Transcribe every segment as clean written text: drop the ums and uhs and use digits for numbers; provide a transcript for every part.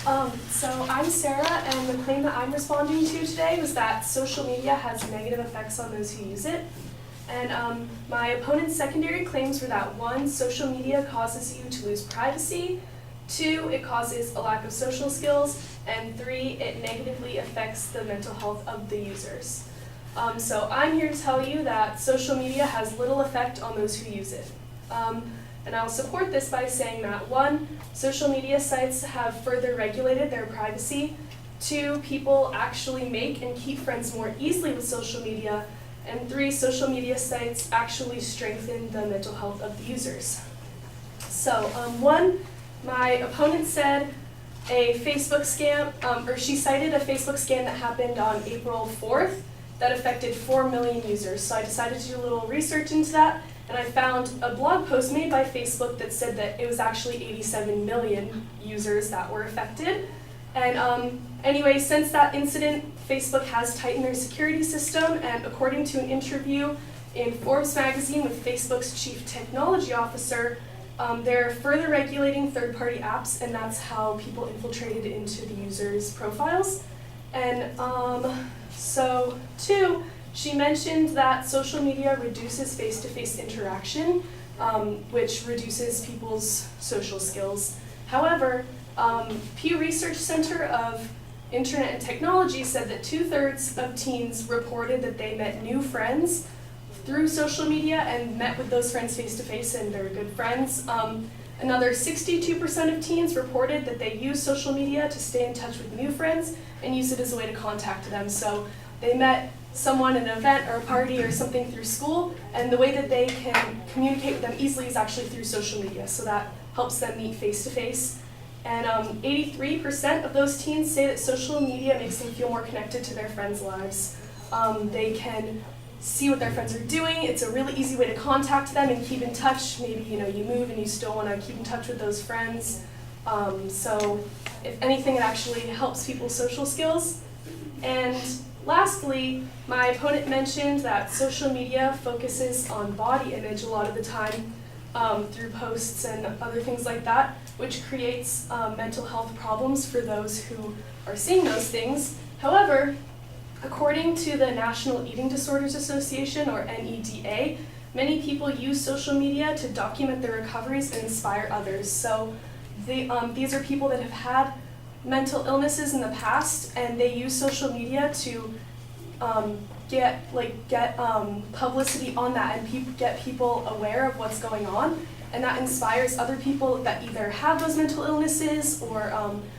So I'm Sarah, and the claim that I'm responding to today was that social media has negative effects on those who use it. And my opponent's secondary claims were that 1, social media causes you to lose privacy, 2, it causes a lack of social skills, and 3, it negatively affects the mental health of the users. So I'm here to tell you that social media has little effect on those who use it. And I'll support this by saying that 1, social media sites have further regulated their privacy, 2, people actually make and keep friends more easily with social media, and 3, social media sites actually strengthen the mental health of the users. So 1, my opponent said a Facebook scam, or she cited a Facebook scam that happened on April 4th that affected 4 million users. So I decided to do a little research into that, and I found a blog post made by Facebook that said that it was actually 87 million users that were affected. And anyway, since that incident, Facebook has tightened their security system, and according to an interview in Forbes magazine with Facebook's chief technology officer, they're further regulating third-party apps, and that's how people infiltrated into the users' profiles. And so 2, she mentioned that social media reduces face-to-face interaction, which reduces people's social skills. However, Pew Research Center of Internet and Technology said that 2/3 of teens reported that they met new friends through social media and met with those friends face-to-face and they're good friends. Another 62% of teens reported that they use social media to stay in touch with new friends and use it as a way to contact them. So they met someone at an event or a party or something through school, and the way that they can communicate with them easily is actually through social media, so that helps them meet face-to-face. And 83% of those teens say that social media makes them feel more connected to their friends' lives. They can see what their friends are doing. It's a really easy way to contact them and keep in touch. Maybe you move and you still want to keep in touch with those friends. So if anything, it actually helps people's social skills. And lastly, my opponent mentioned that social media focuses on body image a lot of the time through posts and other things like that, which creates mental health problems for those who are seeing those things. However, according to the National Eating Disorders Association, or NEDA, many people use social media to document their recoveries and inspire others. So these are people that have had mental illnesses in the past, and they use social media to get publicity on that and get people aware of what's going on, and that inspires other people that either have those mental illnesses or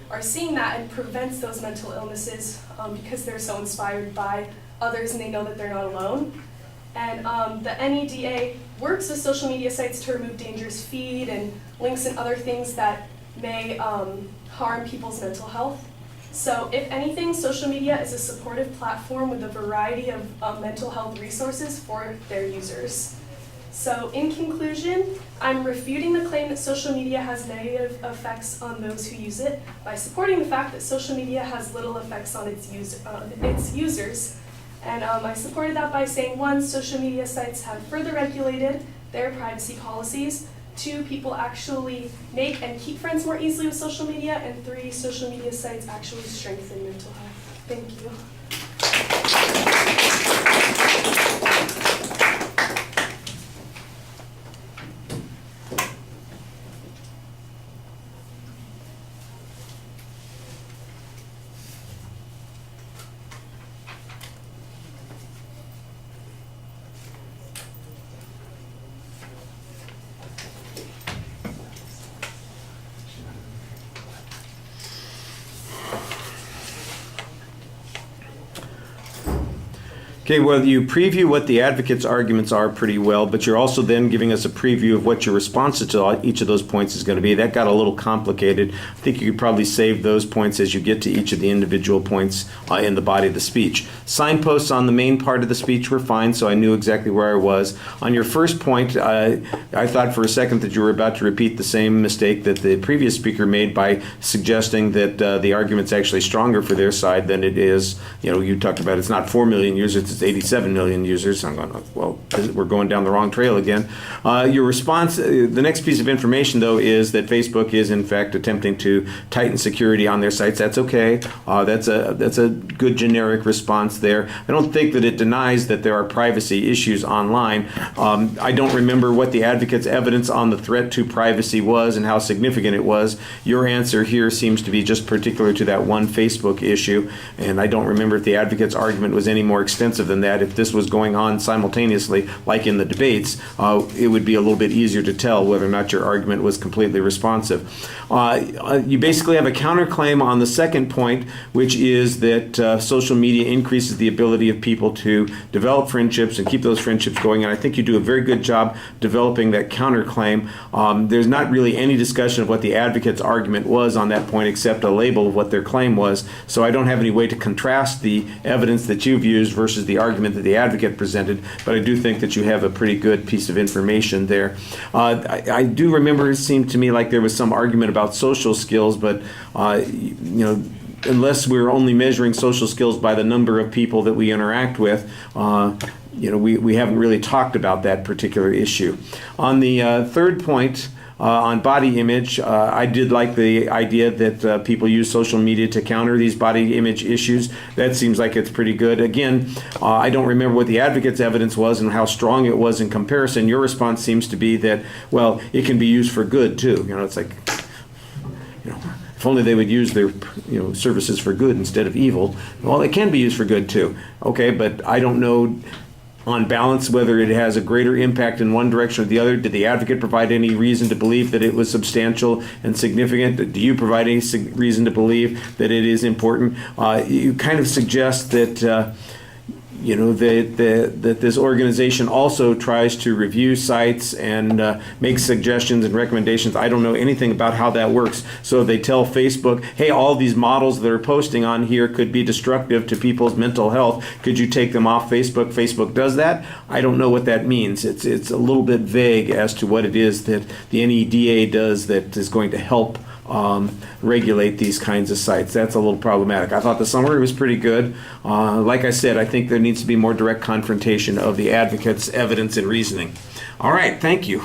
are seeing that, and prevents those mental illnesses because they're so inspired by others and they know that they're not alone. And the NEDA works with social media sites to remove dangerous feed and links and other things that may harm people's mental health. So if anything, social media is a supportive platform with a variety of mental health resources for their users. So in conclusion, I'm refuting the claim that social media has negative effects on those who use it by supporting the fact that social media has little effects on its users. And I supported that by saying 1, social media sites have further regulated their privacy policies, 2, people actually make and keep friends more easily with social media, and 3, social media sites actually strengthen mental health. Thank you. Okay, well, you preview what the advocate's arguments are pretty well, but you're also then giving us a preview of what your response to each of those points is going to be. That got a little complicated. I think you could probably save those points as you get to each of the individual points in the body of the speech. Signposts on the main part of the speech were fine, so I knew exactly where I was. On your first point, I thought for a second that you were about to repeat the same mistake that the previous speaker made by suggesting that the argument's actually stronger for their side than it is. You talked about it's not 4 million users, it's 87 million users. I'm going, well, we're going down the wrong trail again. Your response, the next piece of information, though, is that Facebook is, in fact, attempting to tighten security on their sites. That's okay. That's a good generic response there. I don't think that it denies that there are privacy issues online. I don't remember what the advocate's evidence on the threat to privacy was and how significant it was. Your answer here seems to be just particular to that one Facebook issue, and I don't remember if the advocate's argument was any more extensive than that. If this was going on simultaneously, like in the debates, it would be a little bit easier to tell whether or not your argument was completely responsive. You basically have a counterclaim on the second point, which is that social media increases the ability of people to develop friendships and keep those friendships going, and I think you do a very good job developing that counterclaim. There's not really any discussion of what the advocate's argument was on that point except a label of what their claim was, so I don't have any way to contrast the evidence that you've used versus the argument that the advocate presented, but I do think that you have a pretty good piece of information there. I do remember it seemed to me like there was some argument about social skills, but unless we're only measuring social skills by the number of people that we interact with, we haven't really talked about that particular issue. On the third point, on body image, I did like the idea that people use social media to counter these body image issues. That seems like it's pretty good. Again, I don't remember what the advocate's evidence was and how strong it was in comparison. Your response seems to be that, well, it can be used for good too. It's like, if only they would use their services for good instead of evil. Well, it can be used for good too. Okay, but I don't know on balance whether it has a greater impact in one direction or the other. Did the advocate provide any reason to believe that it was substantial and significant? Do you provide any reason to believe that it is important? You kind of suggest that that this organization also tries to review sites and make suggestions and recommendations. I don't know anything about how that works. So they tell Facebook, hey, all these models that are posting on here could be destructive to people's mental health. Could you take them off Facebook? Facebook does that. I don't know what that means. It's a little bit vague as to what it is that the NEDA does that is going to help regulate these kinds of sites. That's a little problematic. I thought the summary was pretty good. Like I said, I think there needs to be more direct confrontation of the advocate's evidence and reasoning. All right, thank you.